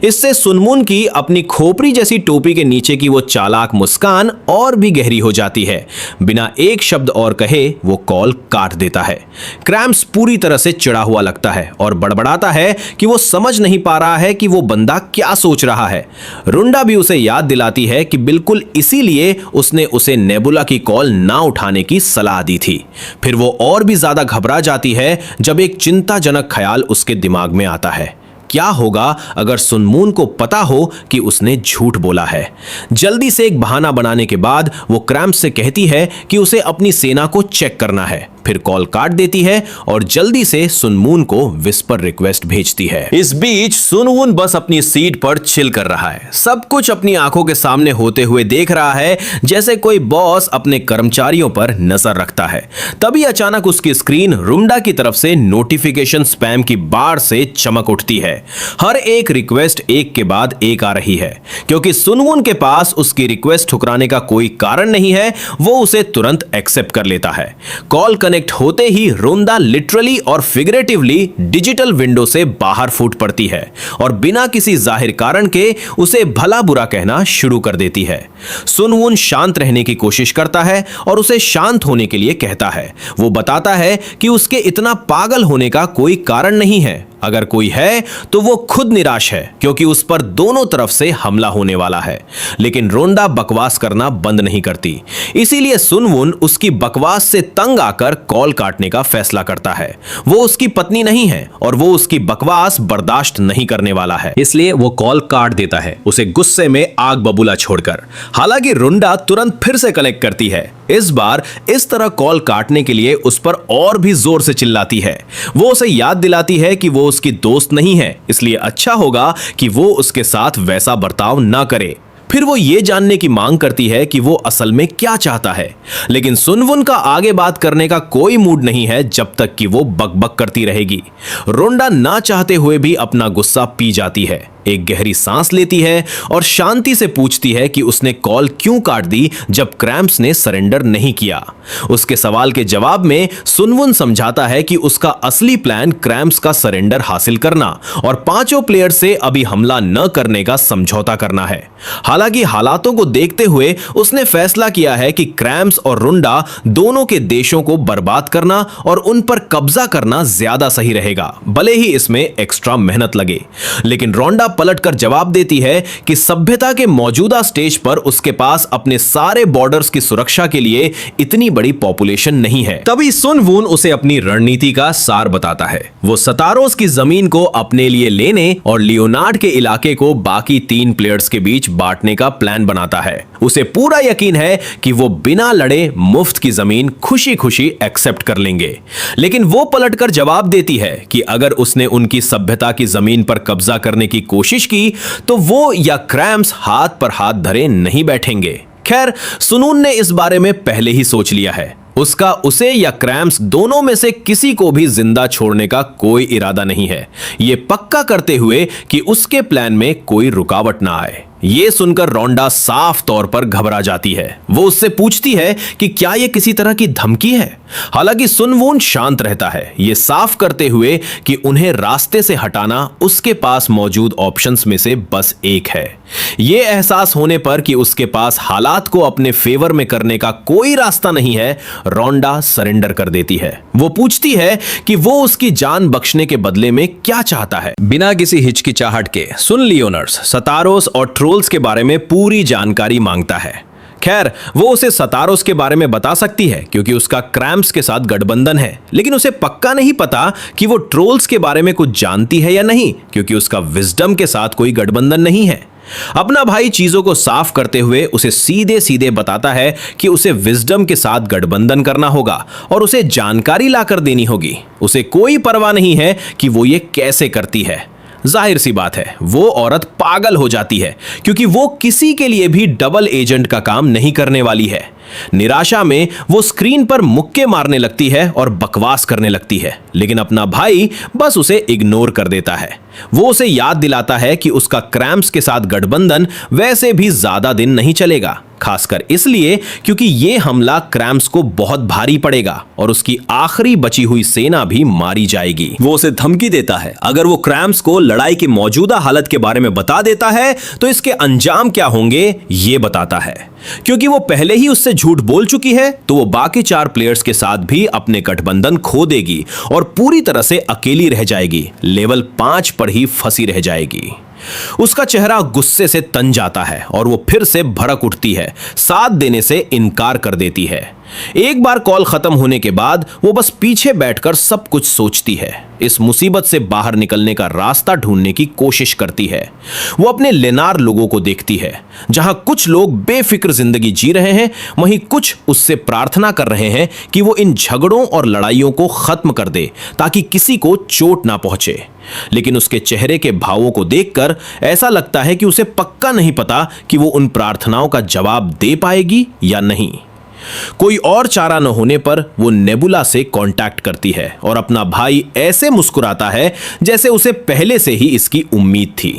इससे सुनमुन की अपनी खोपड़ी जैसी टोपी के नीचे की वो चालाक मुस्कान और भी गहरी हो जाती है। बिना एक शब्द और कहे वो कॉल काट देता है। क्रैम्स पूरी तरह से चिढ़ा हुआ लगता है और बड़बड़ाता है कि वो समझ नहीं पा रहा है कि वो बंदा क्या सोच रहा है। रुंडा भी उसे याद दिलाती है कि बिल्कुल इसीलिए उसने उसे नेबुला की कॉल ना उठाने की सलाह दी थी। फिर वो और भी ज्यादा घबरा जाती है जब एक चिंताजनक ख्याल उसके दिमाग में आता है। क्या होगा अगर सुनमून को पता हो कि उसने झूठ बोला है। जल्दी से एक बहाना बनाने के बाद वो क्रैम्स से कहती है कि उसे अपनी सेना को चेक करना है। फिर कॉल काट देती है और जल्दी से सुनवून को विस्पर रिक्वेस्ट भेजती है। इस बीच सुनवून बस अपनी सीट पर चिल कर रहा है, सब कुछ अपनी आंखों के सामने होते हुए देख रहा है, जैसे कोई बॉस अपने कर्मचारियों पर नजर रखता है। तभी अचानक उसकी स्क्रीन रुंडा की तरफ से नोटिफिकेशन स्पैम की बाढ़ से चमक उठती है। हर एक रिक्वेस्ट एक के बाद एक आ रही है। क्योंकि सुनवून के पास उसकी रिक्वेस्ट ठुकराने का कोई कारण नहीं है, वो उसे तुरंत एक्सेप्ट कर लेता है। कॉल कनेक्ट होते ही रुंडा लिटरली और फिगरेटिवली डिजिटल विंडो से बाहर फूट पड़ती है और बिना किसी जाहिर कारण के उसे भला बुरा कहना शुरू कर देती है। सुनवून शांत रहने की कोशिश करता है और उसे शांत होने के लिए कहता है। वो बताता है कि उसके इतना पागल होने का कोई कारण नहीं है, अगर कोई है तो वो खुद निराश है क्योंकि उस पर दोनों तरफ से हमला होने वाला है। लेकिन रोंडा बकवास करना बंद नहीं करती, इसीलिए सुनवून उसकी बकवास से तंग आकर कॉल काटने का फैसला करता है। वो उसकी पत्नी नहीं है और वो उसकी बकवास बर्दाश्त नहीं करने वाला है, इसलिए वो कॉल काट देता है, उसे गुस्से में आग बबूला छोड़कर। हालांकि रोंडा तुरंत फिर से कनेक्ट करती है। इस बार इस तरह कॉल काटने के लिए उस पर और भी जोर से चिल्लाती है। वो उसे याद दिलाती है कि वो उसकी दोस्त नहीं है, इसलिए अच्छा होगा कि वो उसके साथ वैसा बर्ताव ना करे। फिर वो ये जानने की मांग करती है कि वो असल में क्या चाहता है, लेकिन सुनवून का आगे बात करने का कोई मूड नहीं है जब तक कि वो बकबक करती रहेगी। रोंडा ना चाहते हुए भी अपना गुस्सा पी जाती है, एक गहरी सांस लेती है और शांति से पूछती है कि उसने कॉल क्यों काट दी जब क्रैम्प्स ने सरेंडर नहीं किया। उसके सवाल के जवाब में सुनवून समझाता है कि उसका असली प्लान क्रैम्प्स का सरेंडर हासिल करना और पांचों प्लेयर से अभी हमला न करने का समझौता करना है। हालांकि हालातों को देखते हुए उसने फैसला किया है कि क्रैम्प्स और रुंडा दोनों के देशों को बर्बाद करना और उन पर कब्जा करना ज्यादा सही रहेगा, भले ही इसमें एक्स्ट्रा मेहनत लगे। लेकिन रोंडा पलटकर जवाब देती है कि सभ्यता के मौजूदा स्टेज पर उसके पास अपने सारे बॉर्डर्स की सुरक्षा के लिए इतनी बड़ी पॉपुलेशन नहीं है। तभी सुनवून उसे अपनी रणनीति का सार बताता है। वो सतारोस की जमीन को अपने लिए लेने और लियोनार्ड के इलाके को बाकी 3 प्लेयर्स के बीच बांटने का प्लान बनाता है। उसे पूरा यकीन है कि वो बिना लड़े मुफ्त की जमीन खुशी खुशी एक्सेप्ट कर लेंगे। लेकिन वो पलटकर जवाब देती है कि अगर उसने उनकी सभ्यता की जमीन पर कब्जा करने की कोशिश की तो वो या क्रैम्प्स हाथ पर हाथ धरे नहीं बैठेंगे। खैर, सुनवून ने इस बारे में पहले ही सोच लिया है। उसका उसे या क्रैम्प्स दोनों में से किसी को भी जिंदा छोड़ने का कोई इरादा नहीं है, ये पक्का करते हुए कि उसके प्लान में कोई रुकावट ना आए। ये सुनकर रोंडा साफ तौर पर घबरा जाती है। वो उससे पूछती है कि क्या यह किसी तरह की धमकी है। हालांकि सुनवून शांत रहता है, ये साफ करते हुए कि उन्हें रास्ते से हटाना उसके पास मौजूद ऑप्शंस में से बस एक है। ये एहसास होने पर कि उसके पास हालात को अपने फेवर में करने का कोई रास्ता नहीं है, रोंडा सरेंडर कर देती है। वो पूछती है कि वो उसकी जान बख्शने के बदले में क्या चाहता है। बिना किसी हिचकिचाहट के सुन लियोनर्स सतारोस और ट्रोल्स के बारे में पूरी जानकारी मांगता है। खैर, वो उसे सतारोस के बारे में बता सकती है क्योंकि उसका क्रैम्प्स के साथ गठबंधन है, लेकिन उसे पक्का नहीं पता कि वो ट्रोल्स के बारे में कुछ जानती है या नहीं, क्योंकि उसका विजडम के साथ कोई गठबंधन नहीं है। अपना भाई चीजों को साफ करते हुए उसे सीधे सीधे बताता है कि उसे विजडम के साथ गठबंधन करना होगा और उसे जानकारी लाकर देनी होगी। उसे कोई परवाह नहीं है कि वो ये कैसे करती है। जाहिर सी बात है, वो औरत पागल हो जाती है क्योंकि वो किसी के लिए भी डबल एजेंट का काम नहीं करने वाली है। निराशा में वो स्क्रीन पर मुक्के मारने लगती है और बकवास करने लगती है, लेकिन अपना भाई बस उसे इग्नोर कर देता है। वो उसे याद दिलाता है कि उसका क्रैम्प्स के साथ गठबंधन वैसे भी ज्यादा दिन नहीं चलेगा, खासकर इसलिए क्योंकि ये हमला क्रैम्प्स को बहुत भारी पड़ेगा और उसकी आखिरी बची हुई सेना भी मारी जाएगी। वो उसे धमकी देता है, अगर वो क्रैम्प्स को लड़ाई की मौजूदा हालत के बारे में बता देता है तो इसके अंजाम क्या होंगे ये बताता है। क्योंकि वो पहले ही उससे झूठ बोल चुकी है तो वो बाकी 4 प्लेयर्स के साथ भी अपने गठबंधन खो देगी और पूरी तरह से अकेली रह जाएगी, लेवल 5 पर ही फंसी रह जाएगी। उसका चेहरा गुस्से से तन जाता है और वो फिर से भड़क उठती है, साथ देने से इनकार कर देती है। एक बार कॉल खत्म होने के बाद वो बस पीछे बैठकर सब कुछ सोचती है, इस मुसीबत से बाहर निकलने का रास्ता ढूंढने की कोशिश करती है। वो अपने लेनार लोगों को देखती है, जहां कुछ लोग बेफिक्र जिंदगी जी रहे हैं, वहीं कुछ उससे प्रार्थना कर रहे हैं कि वो इन झगड़ों और लड़ाइयों को खत्म कर दे ताकि किसी को चोट ना पहुंचे। लेकिन उसके चेहरे के भावों को देखकर ऐसा लगता है कि उसे पक्का नहीं पता कि वो उन प्रार्थनाओं का जवाब दे पाएगी या नहीं। कोई और चारा न होने पर वो नेबुला से कांटेक्ट करती है और अपना भाई ऐसे मुस्कुराता है जैसे उसे पहले से ही इसकी उम्मीद थी।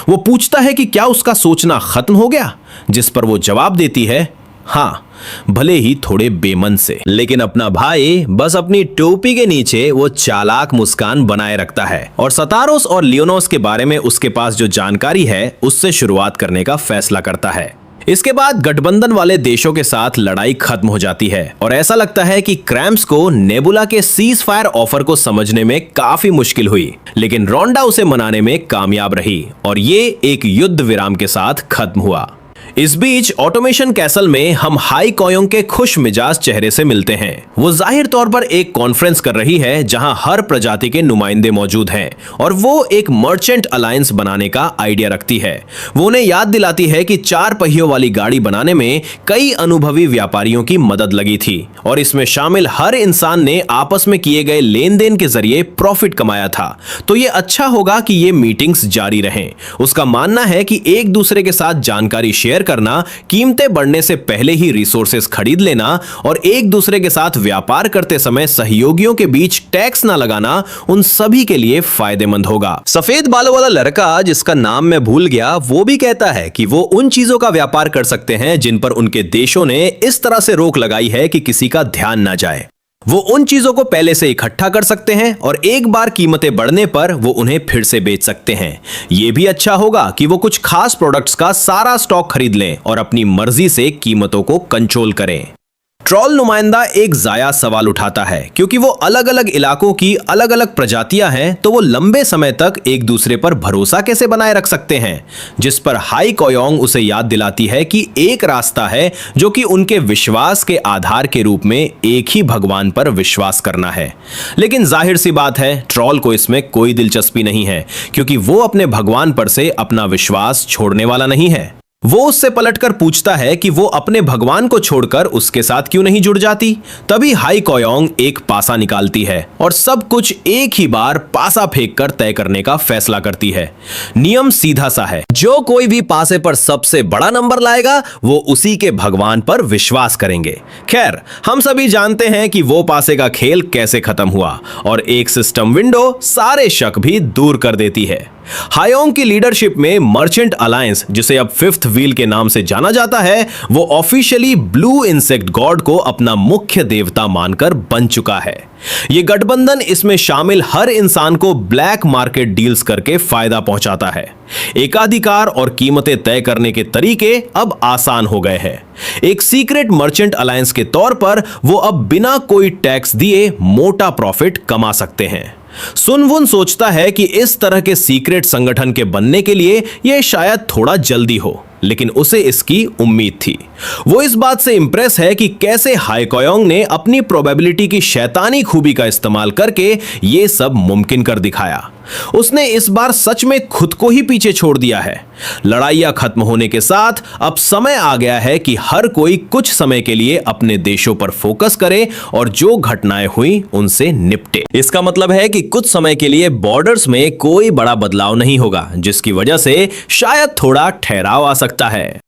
वो पूछता है कि क्या उसका सोचना खत्म हो गया, जिस पर वो जवाब देती है हाँ, भले ही थोड़े बेमन से। लेकिन अपना भाई बस अपनी टोपी के नीचे वो चालाक मुस्कान बनाए रखता है और सतारोस और लियोनोस के बारे में उसके पास जो जानकारी है उससे शुरुआत करने का फैसला करता है। इसके बाद गठबंधन वाले देशों के साथ लड़ाई खत्म हो जाती है और ऐसा लगता है कि क्रैम्स को नेबुला के सीज फायर ऑफर को समझने में काफी मुश्किल हुई, लेकिन रोंडा उसे मनाने में कामयाब रही और ये एक युद्ध विराम के साथ खत्म हुआ। इस बीच ऑटोमेशन कैसल में हम हाई कोयोंग के खुश मिजाज चेहरे से मिलते हैं। वो जाहिर तौर पर एक कॉन्फ्रेंस कर रही है जहां हर प्रजाति के नुमाइंदे मौजूद हैं और वो एक मर्चेंट अलायंस बनाने का आइडिया रखती है। वो उन्हें याद दिलाती है कि 4 पहियों वाली गाड़ी बनाने में कई अनुभवी व्यापारियों की मदद लगी थी और इसमें शामिल हर इंसान ने आपस में किए गए लेन देन के जरिए प्रॉफिट कमाया था, तो ये अच्छा होगा कि ये मीटिंग्स जारी रहें। उसका मानना है कि एक दूसरे के साथ जानकारी शेयर करना, कीमतें बढ़ने से पहले ही रिसोर्सेज खरीद लेना और एक दूसरे के साथ व्यापार करते समय सहयोगियों के बीच टैक्स ना लगाना उन सभी के लिए फायदेमंद होगा। सफेद बालों वाला लड़का जिसका नाम मैं भूल गया, वो भी कहता है कि वो उन चीजों का व्यापार कर सकते हैं जिन पर उनके देशों ने इस तरह से रोक लगाई है कि किसी का ध्यान ना जाए। वो उन चीजों को पहले से इकट्ठा कर सकते हैं और एक बार कीमतें बढ़ने पर वो उन्हें फिर से बेच सकते हैं। ये भी अच्छा होगा कि वो कुछ खास प्रोडक्ट्स का सारा स्टॉक खरीद लें और अपनी मर्जी से कीमतों को कंट्रोल करें। ट्रॉल नुमाइंदा एक जाया सवाल उठाता है, क्योंकि वो अलग अलग इलाकों की अलग अलग प्रजातियां हैं, तो वो लंबे समय तक एक दूसरे पर भरोसा कैसे बनाए रख सकते हैं, जिस पर हाई कोयोंग उसे याद दिलाती है कि एक रास्ता है जो कि उनके विश्वास के आधार के रूप में एक ही भगवान पर विश्वास करना है। लेकिन जाहिर सी बात है, ट्रॉल को इसमें कोई दिलचस्पी नहीं है, क्योंकि वो अपने भगवान पर से अपना विश्वास छोड़ने वाला नहीं है। वो उससे पलटकर पूछता है कि वो अपने भगवान को छोड़कर उसके साथ क्यों नहीं जुड़ जाती। तभी हाई कोयोंग एक पासा निकालती है और सब कुछ एक ही बार पासा फेंककर तय करने का फैसला करती है। नियम सीधा सा है, जो कोई भी पासे पर सबसे बड़ा नंबर लाएगा वो उसी के भगवान पर विश्वास करेंगे। खैर, हम सभी जानते हैं कि वो पासे का खेल कैसे खत्म हुआ और एक सिस्टम विंडो सारे शक भी दूर कर देती है। हायोंग की लीडरशिप में मर्चेंट अलायंस, जिसे अब 5th व्हील के नाम से जाना जाता है, वो ऑफिशियली ब्लू इंसेक्ट गॉड को अपना मुख्य देवता मानकर बन चुका है। ये गठबंधन इसमें शामिल हर इंसान को ब्लैक मार्केट डील्स करके फायदा पहुंचाता है। एकाधिकार और कीमतें तय करने के तरीके अब आसान हो गए हैं। एक सीक्रेट मर्चेंट अलायंस के तौर पर वो अब बिना कोई टैक्स दिए मोटा प्रॉफिट कमा सकते हैं। सुनवुन सोचता है कि इस तरह के सीक्रेट संगठन के बनने के लिए यह शायद थोड़ा जल्दी हो, लेकिन उसे इसकी उम्मीद थी। वो इस बात से इंप्रेस है कि कैसे हाई कोयोंग ने अपनी प्रोबेबिलिटी की शैतानी खूबी का इस्तेमाल करके ये सब मुमकिन कर दिखाया। उसने इस बार सच में खुद को ही पीछे छोड़ दिया है। लड़ाइयां खत्म होने के साथ अब समय आ गया है कि हर कोई कुछ समय के लिए अपने देशों पर फोकस करे और जो घटनाएं हुई उनसे निपटे। इसका मतलब है कि कुछ समय के लिए बॉर्डर्स में कोई बड़ा बदलाव नहीं होगा, जिसकी वजह से शायद थोड़ा ठहराव आ सकता है।